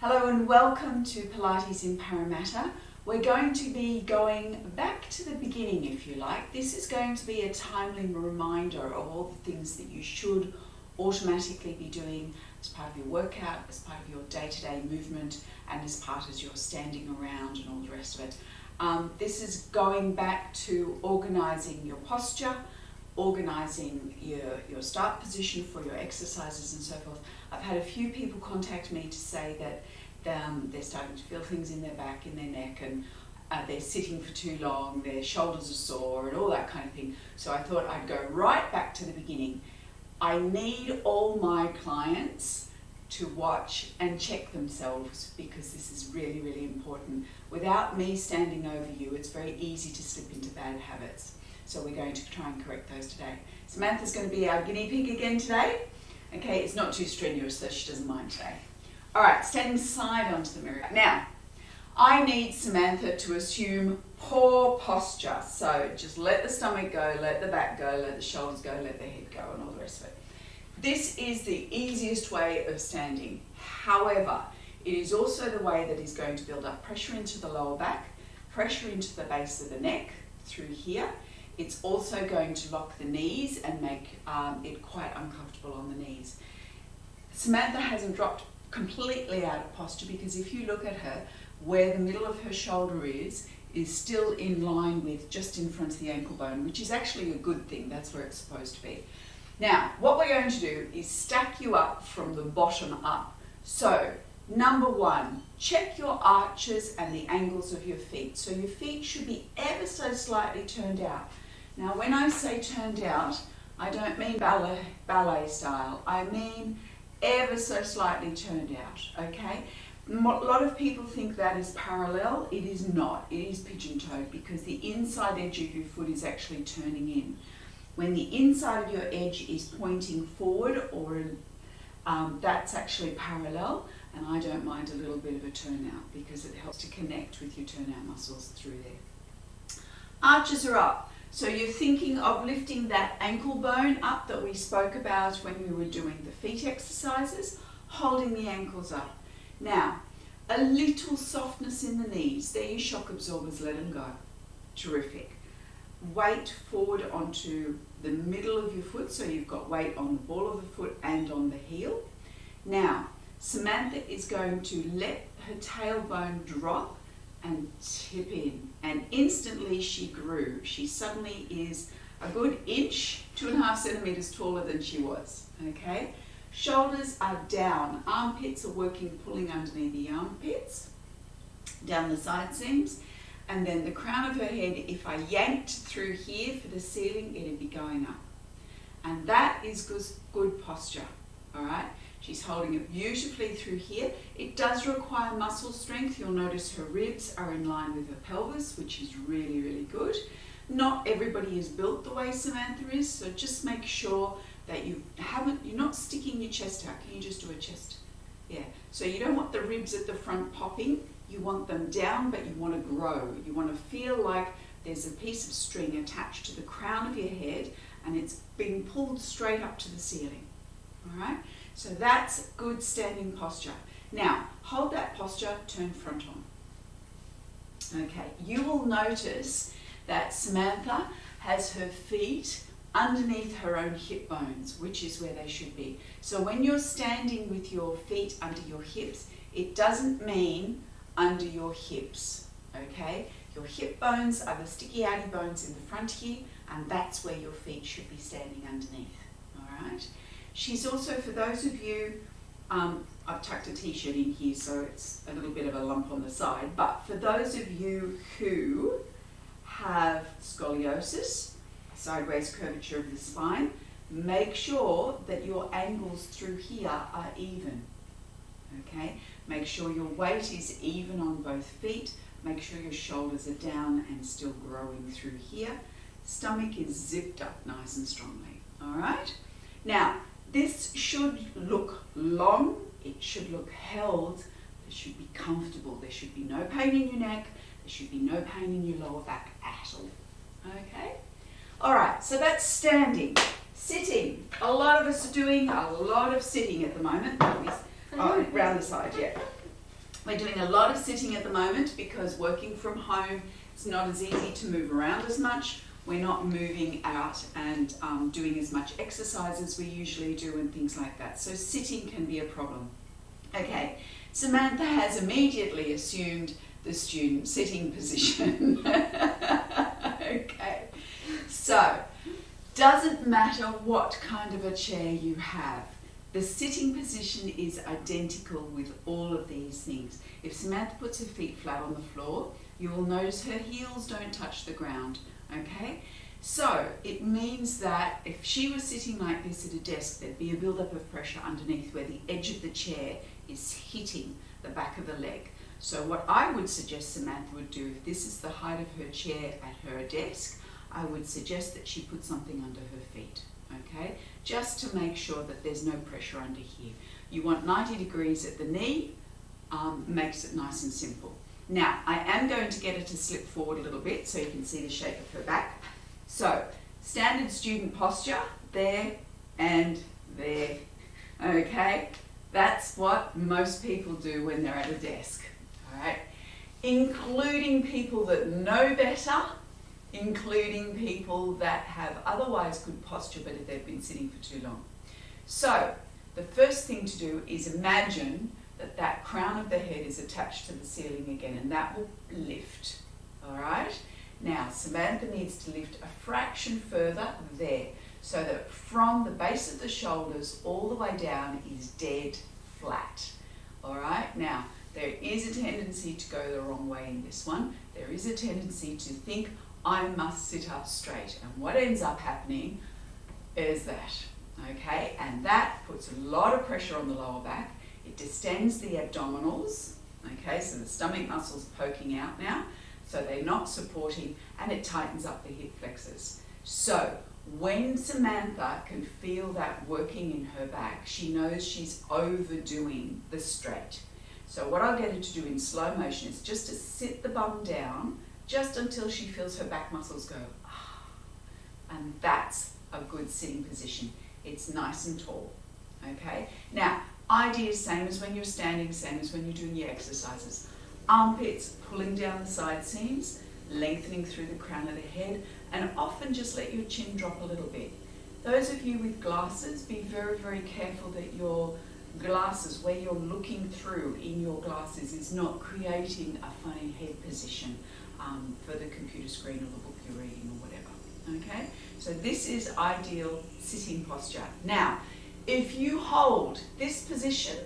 Hello and welcome to Pilates in Parramatta. We're going to be going back to the beginning, if you like. This is going to be a timely reminder of all the things that you should automatically be doing as part of your workout, as part of your day-to-day movement, and as part of your standing around and all the rest of it. This is going back to organising your posture, organising your start position for your exercises and so forth. I've had a few people contact me to say that they're starting to feel things in their back, in their neck, and they're sitting for too long, their shoulders are sore and all that kind of thing. So I thought I'd go right back to the beginning. I need all my clients to watch and check themselves because this is really, really important. Without me standing over you, it's very easy to slip into bad habits. So we're going to try and correct those today. Samantha's going to be our guinea pig again today. Okay, it's not too strenuous, so she doesn't mind today. All right, standing side onto the mirror. Now, I need Samantha to assume poor posture. So just let the stomach go, let the back go, let the shoulders go, let the head go, and all the rest of it. This is the easiest way of standing. However, it is also the way that is going to build up pressure into the lower back, pressure into the base of the neck through here. It's also going to lock the knees and make it quite uncomfortable on the knees. Samantha hasn't dropped completely out of posture because if you look at her, where the middle of her shoulder is still in line with just in front of the ankle bone, which is actually a good thing. That's where it's supposed to be. Now, what we're going to do is stack you up from the bottom up. So, number one, check your arches and the angles of your feet. So your feet should be ever so slightly turned out. Now, when I say turned out, I don't mean ballet style. I mean ever so slightly turned out, okay? A lot of people think that is parallel. It is not. It is pigeon-toed because the inside edge of your foot is actually turning in. When the inside of your edge is pointing forward, or that's actually parallel, and I don't mind a little bit of a turnout because it helps to connect with your turnout muscles through there. Arches are up. So you're thinking of lifting that ankle bone up that we spoke about when we were doing the feet exercises, holding the ankles up. Now, a little softness in the knees. They're your shock absorbers, let them go. Terrific. Weight forward onto the middle of your foot, so you've got weight on the ball of the foot and on the heel. Now, Samantha is going to let her tailbone drop and tip in, and instantly she grew. She suddenly is a good inch, 2.5 centimeters taller than she was, okay? Shoulders are down, armpits are working, pulling underneath the armpits, down the side seams, and then the crown of her head, if I yanked through here for the ceiling, it'd be going up. And that is good posture, all right? She's holding it beautifully through here. It does require muscle strength. You'll notice her ribs are in line with her pelvis, which is really, really good. Not everybody is built the way Samantha is, so just make sure that you're not sticking your chest out. Can you just do a chest? Yeah. So you don't want the ribs at the front popping. You want them down, but you want to grow. You want to feel like there's a piece of string attached to the crown of your head and it's being pulled straight up to the ceiling. All right? So that's good standing posture. Now, hold that posture, turn front on. Okay, you will notice that Samantha has her feet underneath her own hip bones, which is where they should be. So when you're standing with your feet under your hips, it doesn't mean under your hips, okay? Your hip bones are the sticky outy bones in the front here, and that's where your feet should be standing underneath, all right? She's also, for those of you, I've tucked a t-shirt in here so it's a little bit of a lump on the side, but for those of you who have scoliosis, sideways curvature of the spine, make sure that your angles through here are even, okay? Make sure your weight is even on both feet, make sure your shoulders are down and still growing through here. Stomach is zipped up nice and strongly, all right? Now, this should look long, it should look held, it should be comfortable, there should be no pain in your neck, there should be no pain in your lower back at all, okay? All right, so that's standing. Sitting, a lot of us are doing a lot of sitting at the moment. Oh, round the side, yeah. We're doing a lot of sitting at the moment because working from home, it's not as easy to move around as much. We're not moving out and doing as much exercise as we usually do and things like that. So sitting can be a problem. Okay, Samantha has immediately assumed the student sitting position. Okay, so doesn't matter what kind of a chair you have. The sitting position is identical with all of these things. If Samantha puts her feet flat on the floor, you will notice her heels don't touch the ground, okay? So it means that if she was sitting like this at a desk, there'd be a build-up of pressure underneath where the edge of the chair is hitting the back of the leg. So what I would suggest Samantha would do, if this is the height of her chair at her desk, I would suggest that she put something under her feet, okay? Just to make sure that there's no pressure under here. You want 90 degrees at the knee, makes it nice and simple. Now, I am going to get her to slip forward a little bit so you can see the shape of her back. So, standard student posture, there and there, okay? That's what most people do when they're at a desk, all right? Including people that know better, including people that have otherwise good posture but if they've been sitting for too long. So, the first thing to do is imagine that that crown of the head is attached to the ceiling again, and that will lift, all right? Now, Samantha needs to lift a fraction further there, so that from the base of the shoulders all the way down is dead flat, all right? Now, there is a tendency to go the wrong way in this one. There is a tendency to think, I must sit up straight, and what ends up happening is that, okay? And that puts a lot of pressure on the lower back. It distends the abdominals, okay? So the stomach muscles poking out now, so they're not supporting, and it tightens up the hip flexors. So when Samantha can feel that working in her back, she knows she's overdoing the straight. So what I'll get her to do in slow motion is just to sit the bum down just until she feels her back muscles go, ah, and that's a good sitting position. It's nice and tall, okay? Now, idea same as when you're standing, same as when you're doing your exercises. Armpits pulling down the side seams, lengthening through the crown of the head, and often just let your chin drop a little bit. Those of you with glasses, be very, very careful that your glasses, where you're looking through in your glasses, is not creating a funny head position for the computer screen or the book you're reading or whatever, okay? So this is ideal sitting posture. Now, if you hold this position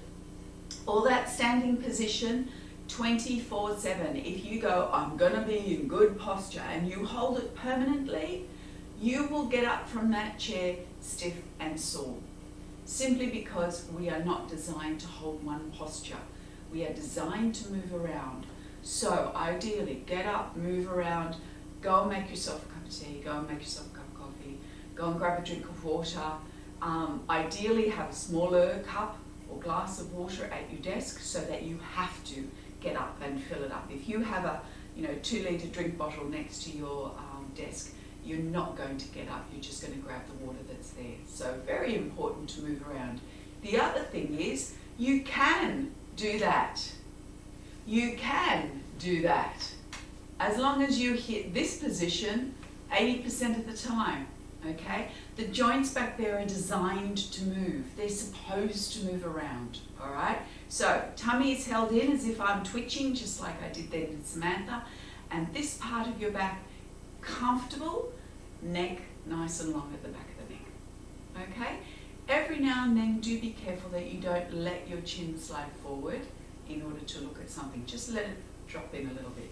or that standing position 24/7, if you go, I'm gonna be in good posture, and you hold it permanently, you will get up from that chair stiff and sore. Simply because we are not designed to hold one posture. We are designed to move around. So ideally, get up, move around, go and make yourself a cup of tea, go and make yourself a cup of coffee, go and grab a drink of water. Ideally, have a smaller cup or glass of water at your desk so that you have to get up and fill it up. If you have a 2-litre drink bottle next to your desk, you're not going to get up, you're just going to grab the water that's there. So very important to move around. The other thing is, you can do that. You can do that. As long as you hit this position 80% of the time, okay? The joints back there are designed to move. They're supposed to move around, all right? So tummy is held in as if I'm twitching, just like I did then with Samantha. And this part of your back, comfortable, neck nice and long at the back of the neck, okay? Every now and then, do be careful that you don't let your chin slide forward in order to look at something. Just let it drop in a little bit.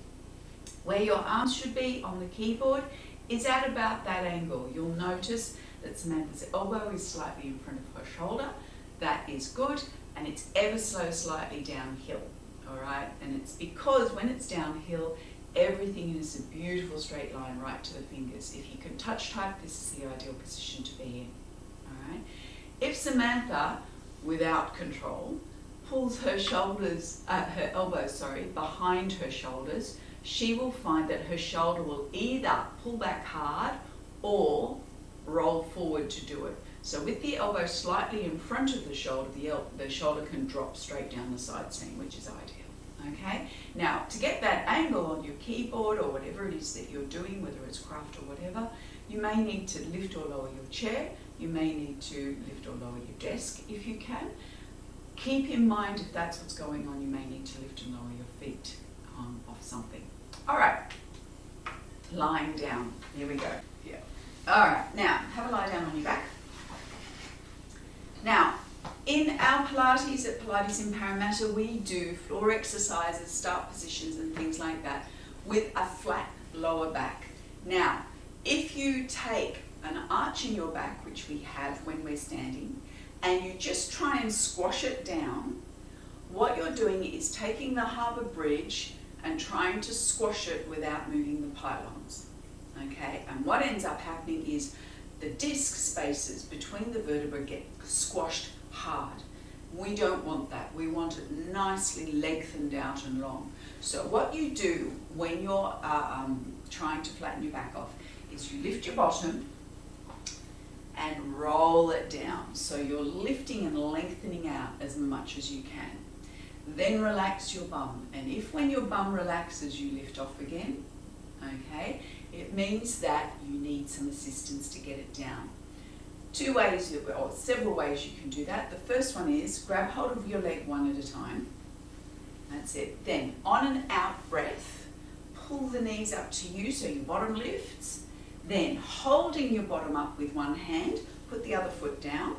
Where your arms should be on the keyboard is at about that angle. You'll notice that Samantha's elbow is slightly in front of her shoulder. That is good, and it's ever so slightly downhill, all right? And it's because when it's downhill, everything is a beautiful straight line right to the fingers. If you can touch type, this is the ideal position to be in, all right? If Samantha, without control, pulls her shoulders, her elbows, behind her shoulders, she will find that her shoulder will either pull back hard or roll forward to do it. So with the elbow slightly in front of the shoulder can drop straight down the side seam, which is ideal, Okay, now to get that angle on your keyboard or whatever it is that you're doing, whether it's craft or whatever, you may need to lift or lower your chair, you may need to lift or lower your desk if you can. Keep in mind if that's what's going on, you may need to lift and lower your feet off something. All right, lying down, here we go. Yeah. All right, now have a lie down on your back. Now, in our Pilates at Pilates in Parramatta, we do floor exercises, start positions and things like that with a flat lower back. Now, if you take an arch in your back, which we have when we're standing, and you just try and squash it down, what you're doing is taking the harbour bridge and trying to squash it without moving the pylons. Okay, and what ends up happening is the disc spaces between the vertebrae get squashed hard. We don't want that. We want it nicely lengthened out and long. So what you do when you're trying to flatten your back off is you lift your bottom and roll it down. So you're lifting and lengthening out as much as you can. Then relax your bum. And if when your bum relaxes you lift off again, okay, it means that you need some assistance to get it down. Two ways, or several ways you can do that. The first one is grab hold of your leg one at a time. That's it. Then on an out breath, pull the knees up to you so your bottom lifts. Then holding your bottom up with one hand, put the other foot down,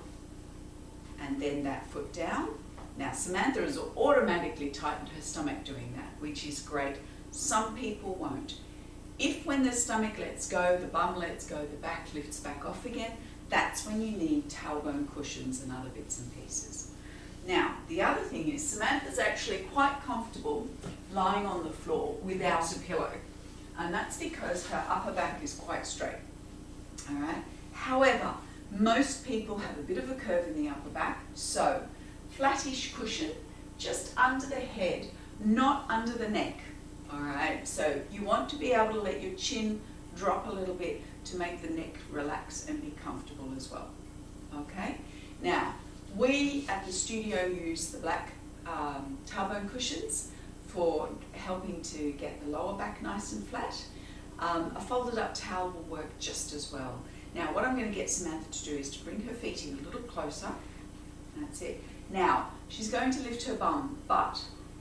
and then that foot down. Now Samantha has automatically tightened her stomach doing that, which is great. Some people won't. If when the stomach lets go, the bum lets go, the back lifts back off again, that's when you need tailbone cushions and other bits and pieces. Now, the other thing is Samantha's actually quite comfortable lying on the floor without a pillow. And that's because her upper back is quite straight. All right. However, most people have a bit of a curve in the upper back, so flattish cushion just under the head, not under the neck. All right. So you want to be able to let your chin drop a little bit to make the neck relax and be comfortable as well. Okay. Now, we at the studio use the black tailbone cushions for helping to get the lower back nice and flat. A folded up towel will work just as well. Now what I'm going to get Samantha to do is to bring her feet in a little closer. That's it. Now she's going to lift her bum, but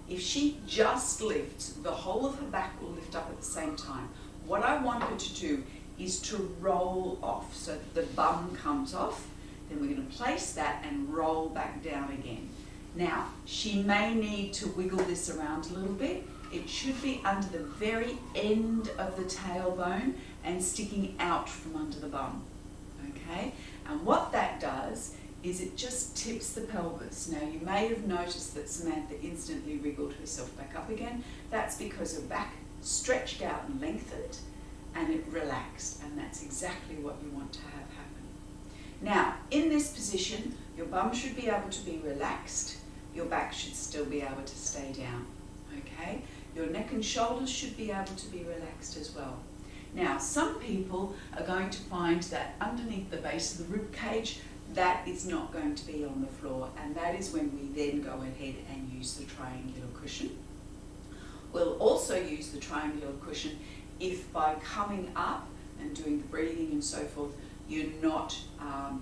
if she just lifts, the whole of her back will lift up at the same time. What I want her to do is to roll off so that the bum comes off. Then we're going to place that and roll back down again. Now, she may need to wiggle this around a little bit. It should be under the very end of the tailbone and sticking out from under the bum, okay? And what that does is it just tips the pelvis. Now, you may have noticed that Samantha instantly wriggled herself back up again. That's because her back stretched out and lengthened and it relaxed, and that's exactly what you want to have happen. Now, in this position, your bum should be able to be relaxed. Your back should still be able to stay down, okay? Your neck and shoulders should be able to be relaxed as well. Now, some people are going to find that underneath the base of the rib cage, that is not going to be on the floor, and that is when we then go ahead and use the triangular cushion. We'll also use the triangular cushion if by coming up and doing the breathing and so forth, you're not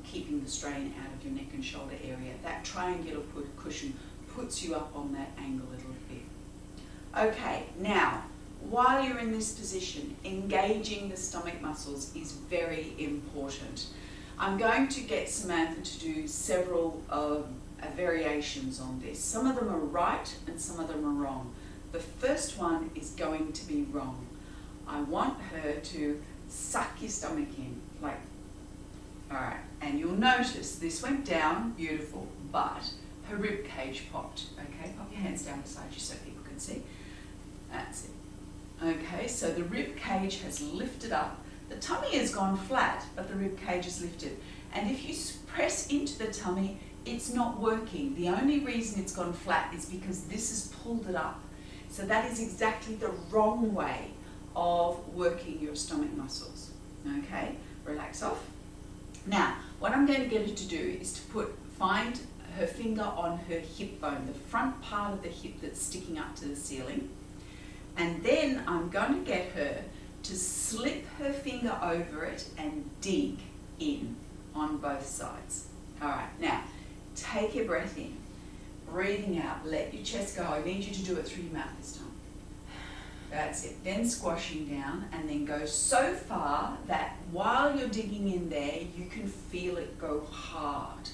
keeping the strain out of your neck and shoulder area. That triangular cushion puts you up on that angle a little bit. Okay, now, while you're in this position, engaging the stomach muscles is very important. I'm going to get Samantha to do several variations on this. Some of them are right and some of them are wrong. The first one is going to be wrong. I want her to suck your stomach in, like, all right, and you'll notice this went down, beautiful, but her rib cage popped, okay? Pop your hands down beside you so people can see. That's it. Okay, so the rib cage has lifted up. The tummy has gone flat, but the rib cage is lifted. And if you press into the tummy, it's not working. The only reason it's gone flat is because this has pulled it up. So that is exactly the wrong way of working your stomach muscles. Okay, relax off. Now, what I'm going to get her to do is to find her finger on her hip bone, the front part of the hip that's sticking up to the ceiling. And then I'm going to get her to slip her finger over it and dig in on both sides. All right, now take your breath in, breathing out, let your chest go. I need you to do it through your mouth this time. That's it. Then squashing down, and then go so far that while you're digging in there, you can feel it go hard.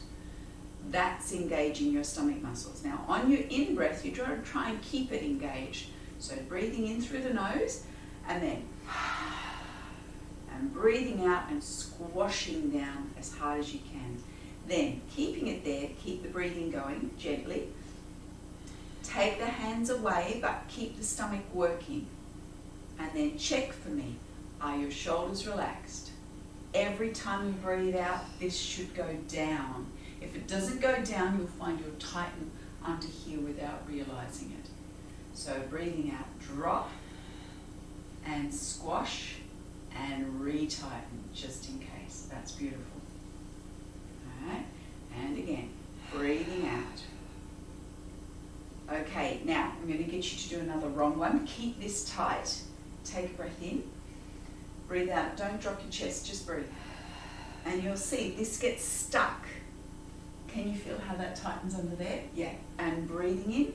That's engaging your stomach muscles. Now, on your in-breath, you try and keep it engaged. So breathing in through the nose, and then and breathing out and squashing down as hard as you can. Then, keeping it there, keep the breathing going gently. Take the hands away, but keep the stomach working. And then check for me, are your shoulders relaxed? Every time you breathe out, this should go down. If it doesn't go down, you'll find you'll tighten under here without realizing it. So breathing out, drop and squash and retighten just in case. That's beautiful. All right, and again, breathing out. Okay, now I'm going to get you to do another wrong one. Keep this tight. Take a breath in. Breathe out. Don't drop your chest, just breathe. And you'll see this gets stuck. Can you feel how that tightens under there? Yeah. And breathing in,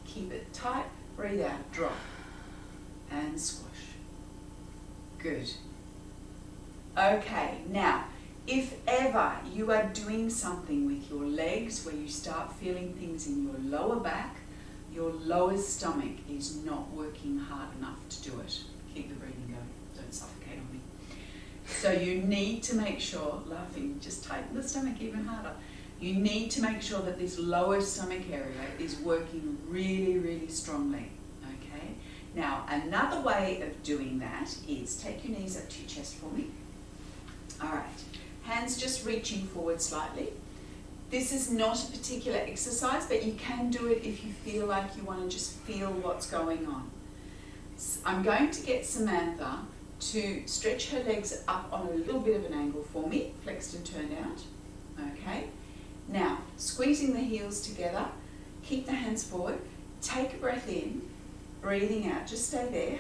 keep it tight. Breathe out, drop. And squash. Good. Okay, now, if ever you are doing something with your legs where you start feeling things in your lower back, your lower stomach is not working hard enough to do it. Keep the breathing going. Don't suffocate on me. So you need to make sure, laughing, just tighten the stomach even harder. You need to make sure that this lower stomach area is working really, really strongly. Okay? Now, another way of doing that is take your knees up to your chest for me. All right. Hands just reaching forward slightly. This is not a particular exercise, but you can do it if you feel like you want to just feel what's going on. I'm going to get Samantha to stretch her legs up on a little bit of an angle for me, flexed and turned out. Okay. Now, squeezing the heels together, keep the hands forward, take a breath in, breathing out, just stay there.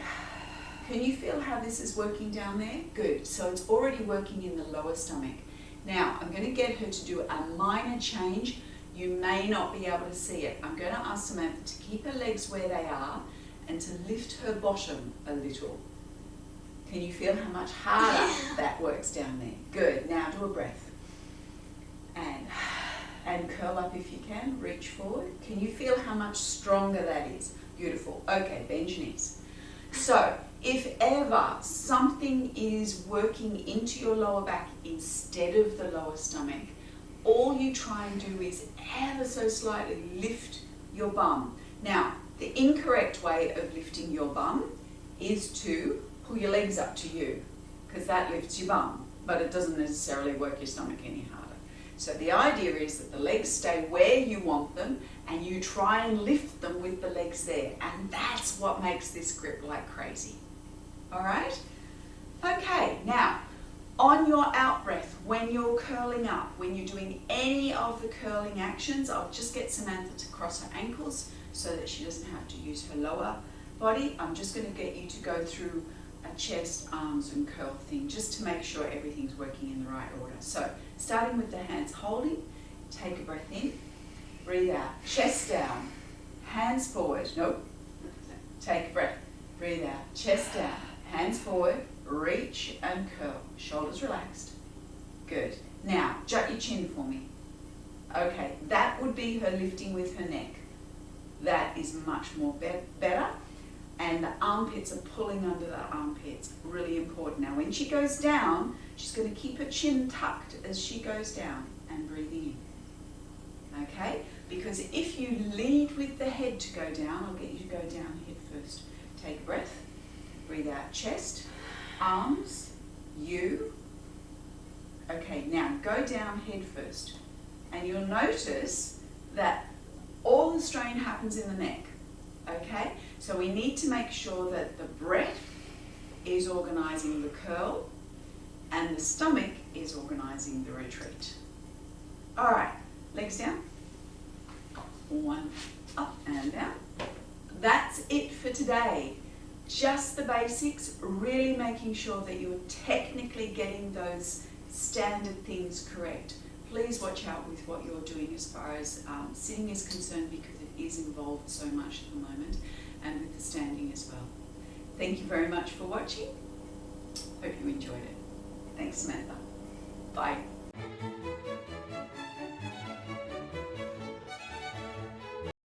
Can you feel how this is working down there? Good, so it's already working in the lower stomach. Now, I'm going to get her to do a minor change. You may not be able to see it. I'm going to ask Samantha to keep her legs where they are and to lift her bottom a little. Can you feel how much harder that works down there? Good, now do a breath. And curl up if you can, reach forward. Can you feel how much stronger that is? Beautiful. Okay, bend your knees. So, if ever something is working into your lower back instead of the lower stomach, all you try and do is ever so slightly lift your bum. Now, the incorrect way of lifting your bum is to pull your legs up to you, because that lifts your bum, but it doesn't necessarily work your stomach any harder. So the idea is that the legs stay where you want them and you try and lift them with the legs there. And that's what makes this grip like crazy. All right? Okay, now on your out breath, when you're curling up, when you're doing any of the curling actions, I'll just get Samantha to cross her ankles so that she doesn't have to use her lower body. I'm just going to get you to go through a chest, arms and curl thing just to make sure everything's working in the right order. So starting with the hands holding, take a breath in, breathe out, chest down, hands forward, nope, take a breath, breathe out, chest down, hands forward, reach and curl, shoulders relaxed, good. Now jut your chin for me. Okay, that would be her lifting with her neck. That is much more better. And the armpits are pulling under the armpits, really important. Now when she goes down, she's going to keep her chin tucked as she goes down and breathing in. Okay? Because if you lead with the head to go down, I'll get you to go down head first. Take a breath, breathe out, chest, arms, you. Okay, now go down head first. And you'll notice that all the strain happens in the neck. Okay? So we need to make sure that the breath is organising the curl and the stomach is organising the retreat. All right, legs down, normal one, up and down. That's it for today. Just the basics, really making sure that you're technically getting those standard things correct. Please watch out with what you're doing as far as sitting is concerned, because it is involved so much at the moment, and with the standing as well. Thank you very much for watching. Hope you enjoyed it. Thanks, Samantha. Bye.